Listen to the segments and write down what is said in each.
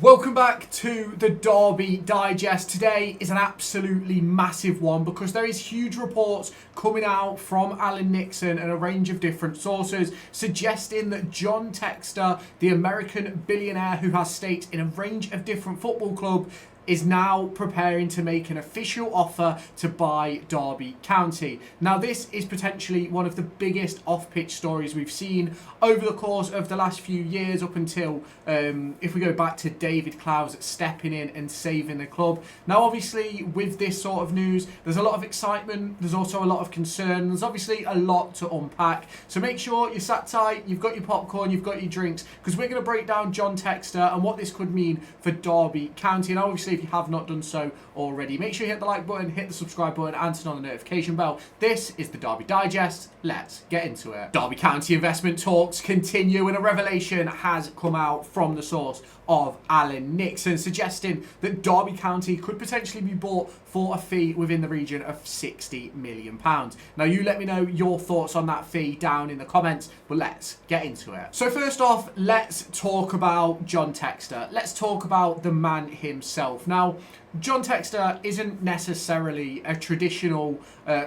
Welcome back to the Derby Digest. Today is an absolutely massive one because there is huge reports coming out from Alan Nixon and a range of different sources suggesting that John Textor, the American billionaire who has stakes in a range of different football clubs, is now preparing to make an official offer to buy Derby County. Now, this is potentially one of the biggest off-pitch stories we've seen over the course of the last few years, up until, if we go back to David Clowes stepping in and saving the club. Now, obviously, with this sort of news, there's a lot of excitement, there's also a lot of concern, there's obviously a lot to unpack. So make sure you're sat tight, you've got your popcorn, you've got your drinks, because we're going to break down John Textor and what this could mean for Derby County. And obviously, if you have not done so already, make sure you hit the like button, hit the subscribe button, and turn on the notification bell. This is the Derby Digest. Let's get into it. Derby County investment talks continue, and a revelation has come out from the source of Alan Nixon, suggesting that Derby County could potentially be bought for a fee within the region of £60 million. Now, you let me know your thoughts on that fee down in the comments, but let's get into it. So first off, let's talk about John Textor. Let's talk about the man himself. Now, John Textor isn't necessarily a traditional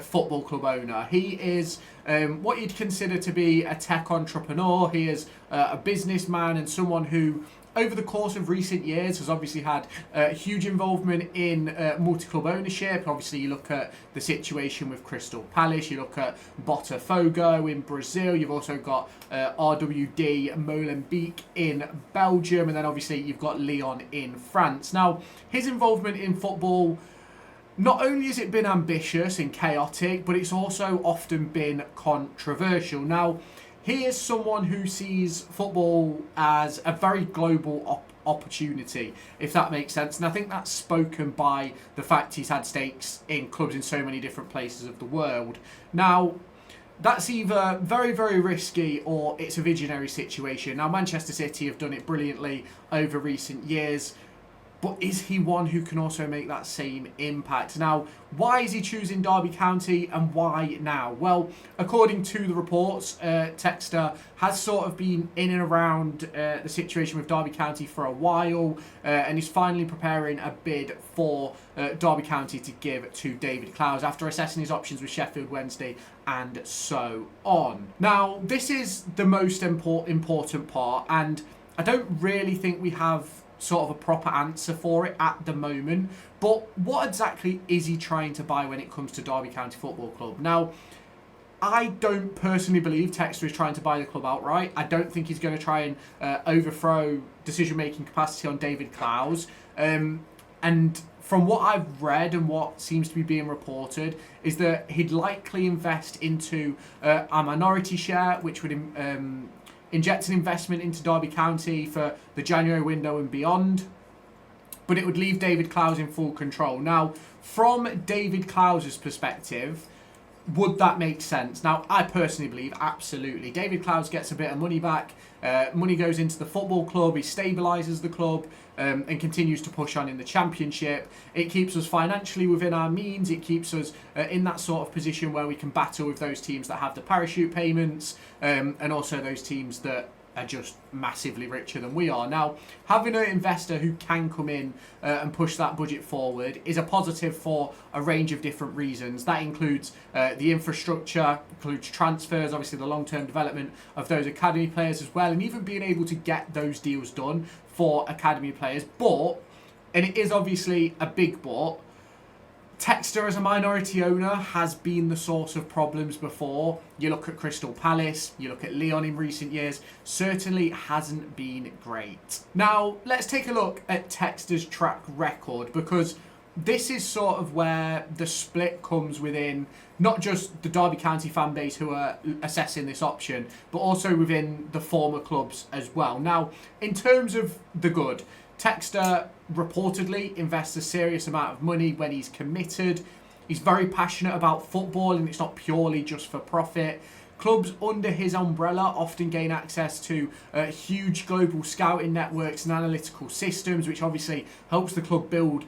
football club owner. He is what you'd consider to be a tech entrepreneur. He is a businessman and someone who, over the course of recent years, has obviously had huge involvement in multi-club ownership. Obviously, you look at the situation with Crystal Palace, you look at Botafogo in Brazil, you've also got RWDM Molenbeek in Belgium, and then obviously you've got Lyon in France. Now, his involvement in football, not only has it been ambitious and chaotic, but it's also often been controversial. Now, he is someone who sees football as a very global opportunity, if that makes sense. And I think that's spoken by the fact he's had stakes in clubs in so many different places of the world. Now, that's either very, very risky or it's a visionary situation. Now, Manchester City have done it brilliantly over recent years, but is he one who can also make that same impact? Now, why is he choosing Derby County and why now? Well, according to the reports, Textor has sort of been in and around the situation with Derby County for a while, and he's finally preparing a bid for Derby County to give to David Clowes after assessing his options with Sheffield Wednesday and so on. Now, this is the most important part, and I don't really think we have sort of a proper answer for it at the moment. But what exactly is he trying to buy when it comes to Derby County Football Club? Now, I don't personally believe Textor is trying to buy the club outright. I don't think he's going to try and overthrow decision-making capacity on David Clowes. And from what I've read and what seems to be being reported is that he'd likely invest into a minority share, which would inject an investment into Derby County for the January window and beyond, but it would leave David Clowes in full control. Now, from David Clowes' perspective, would that make sense? Now, I personally believe absolutely. David Clowes gets a bit of money back. Money goes into the football club. He stabilises the club and continues to push on in the championship. It keeps us financially within our means. It keeps us in that sort of position where we can battle with those teams that have the parachute payments and also those teams that are just massively richer than we are. Now, having an investor who can come in and push that budget forward is a positive for a range of different reasons. That includes the infrastructure, includes transfers, obviously the long-term development of those academy players as well, and even being able to get those deals done for academy players. But, and it is obviously a big but, Textor as a minority owner has been the source of problems before. You look at Crystal Palace, you look at Lyon in recent years, certainly hasn't been great. Now, let's take a look at Textor's track record, because this is sort of where the split comes within not just the Derby County fan base who are assessing this option, but also within the former clubs as well. Now, in terms of the good, Textor reportedly invests a serious amount of money when he's committed. He's very passionate about football, and it's not purely just for profit. Clubs under his umbrella often gain access to huge global scouting networks and analytical systems, which obviously helps the club build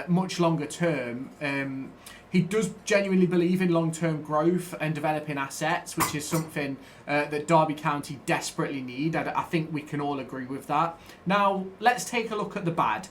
much longer term. He does genuinely believe in long-term growth and developing assets, which is something that Derby County desperately need. I think we can all agree with that. Now, let's take a look at the bad.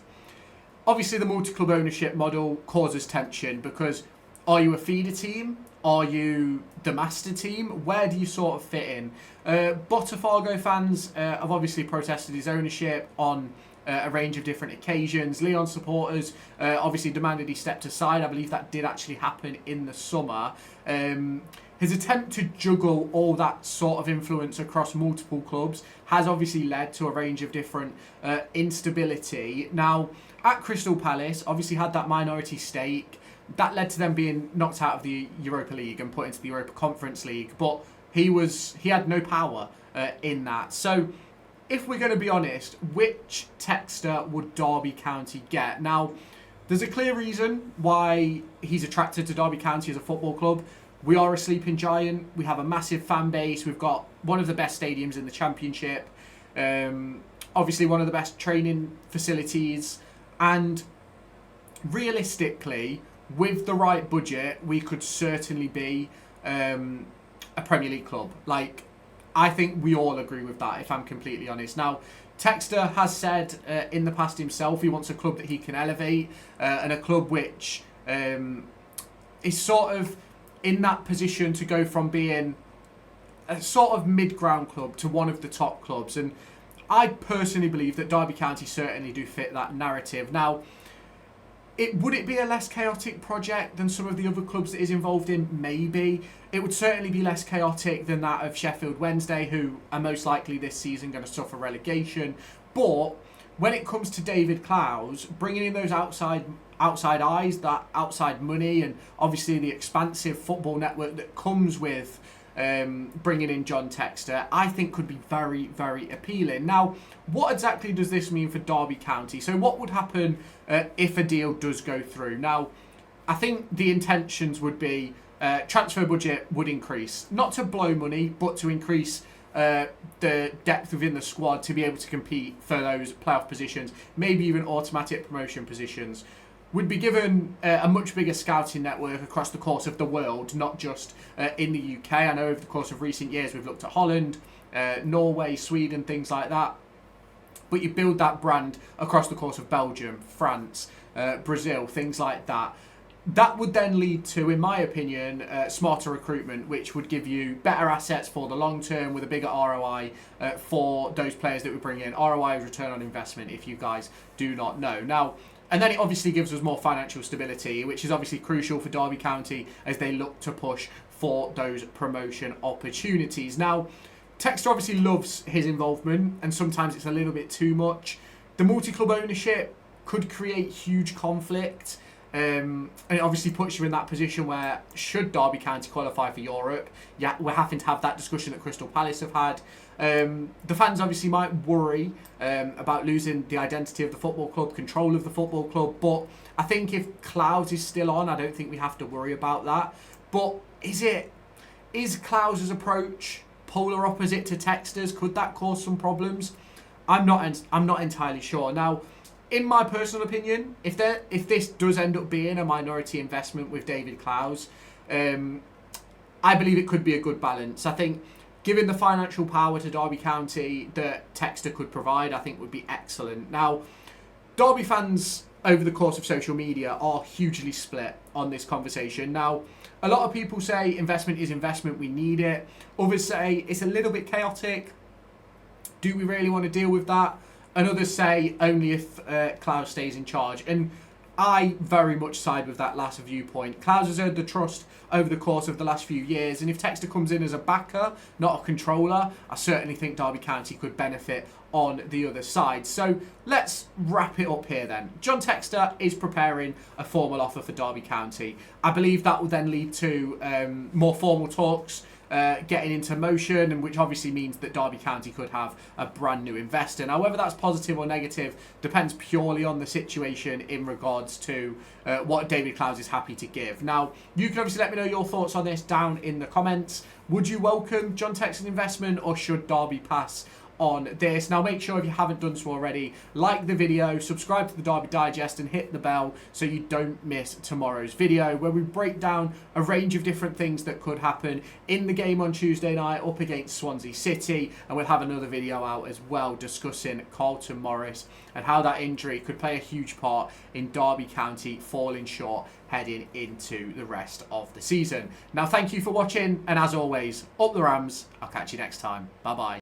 Obviously, the multi-club ownership model causes tension because are you a feeder team? Are you the master team? Where do you sort of fit in? Botafogo fans have obviously protested his ownership on a range of different occasions. Lyon supporters obviously demanded he stepped aside. I believe that did actually happen in the summer. His attempt to juggle all that sort of influence across multiple clubs has obviously led to a range of different instability. Now, at Crystal Palace, obviously had that minority stake. That led to them being knocked out of the Europa League and put into the Europa Conference League. But he had no power in that. So, if we're going to be honest, which Textor would Derby County get? Now, there's a clear reason why he's attracted to Derby County as a football club. We are a sleeping giant. We have a massive fan base. We've got one of the best stadiums in the Championship. Obviously, one of the best training facilities. And realistically, with the right budget, we could certainly be a Premier League club. Like, I think we all agree with that, if I'm completely honest. Now, Textor has said in the past himself he wants a club that he can elevate and a club which is sort of in that position to go from being a sort of mid-ground club to one of the top clubs. And I personally believe that Derby County certainly do fit that narrative. Now, would it be a less chaotic project than some of the other clubs that he's involved in? Maybe. It would certainly be less chaotic than that of Sheffield Wednesday, who are most likely this season going to suffer relegation. But when it comes to David Clowes, bringing in those outside eyes, that outside money, and obviously the expansive football network that comes with bringing in John Textor, I think could be very, very appealing. Now, what exactly does this mean for Derby County? So what would happen if a deal does go through? Now, I think the intentions would be transfer budget would increase, not to blow money, but to increase the depth within the squad to be able to compete for those playoff positions, maybe even automatic promotion positions. Would be given a much bigger scouting network across the course of the world, not just in the UK. I know over the course of recent years we've looked at Holland, Norway, Sweden, things like that. But you build that brand across the course of Belgium, France, Brazil, things like that. That would then lead to, in my opinion, smarter recruitment, which would give you better assets for the long term with a bigger ROI for those players that we bring in. ROI is return on investment, if you guys do not know. Now, and then it obviously gives us more financial stability, which is obviously crucial for Derby County as they look to push for those promotion opportunities. Now, Textor obviously loves his involvement, and sometimes it's a little bit too much. The multi-club ownership could create huge conflict, and it obviously puts you in that position where, should Derby County qualify for Europe, yeah, we're having to have that discussion that Crystal Palace have had. The fans obviously might worry about losing the identity of the football club, control of the football club, but I think if Clowes is still on, I don't think we have to worry about that. But is Clowes' approach polar opposite to Textor's? Could that cause some problems? I'm not entirely sure. Now, in my personal opinion, if this does end up being a minority investment with David Clowes, I believe it could be a good balance. I think given the financial power to Derby County that Textor could provide, I think would be excellent. Now, Derby fans over the course of social media are hugely split on this conversation. Now, a lot of people say investment is investment, we need it. Others say it's a little bit chaotic. Do we really want to deal with that? And others say only if Clowes stays in charge. And I very much side with that last viewpoint. Clowes has earned the trust over the course of the last few years, and if Textor comes in as a backer, not a controller, I certainly think Derby County could benefit on the other side. So let's wrap it up here then. John Textor is preparing a formal offer for Derby County. I believe that will then lead to more formal talks getting into motion, and which obviously means that Derby County could have a brand new investor. Now, whether that's positive or negative depends purely on the situation in regards to what David Clowes is happy to give. Now, you can obviously let me know your thoughts on this down in the comments. Would you welcome John Textor's investment, or should Derby pass on this? Now, make sure if you haven't done so already, like the video, subscribe to the Derby Digest, and hit the bell so you don't miss tomorrow's video, where we break down a range of different things that could happen in the game on Tuesday night up against Swansea City, and we'll have another video out as well discussing Carlton Morris and how that injury could play a huge part in Derby County falling short heading into the rest of the season. Now, thank you for watching, and as always, up the Rams. I'll catch you next time. Bye bye.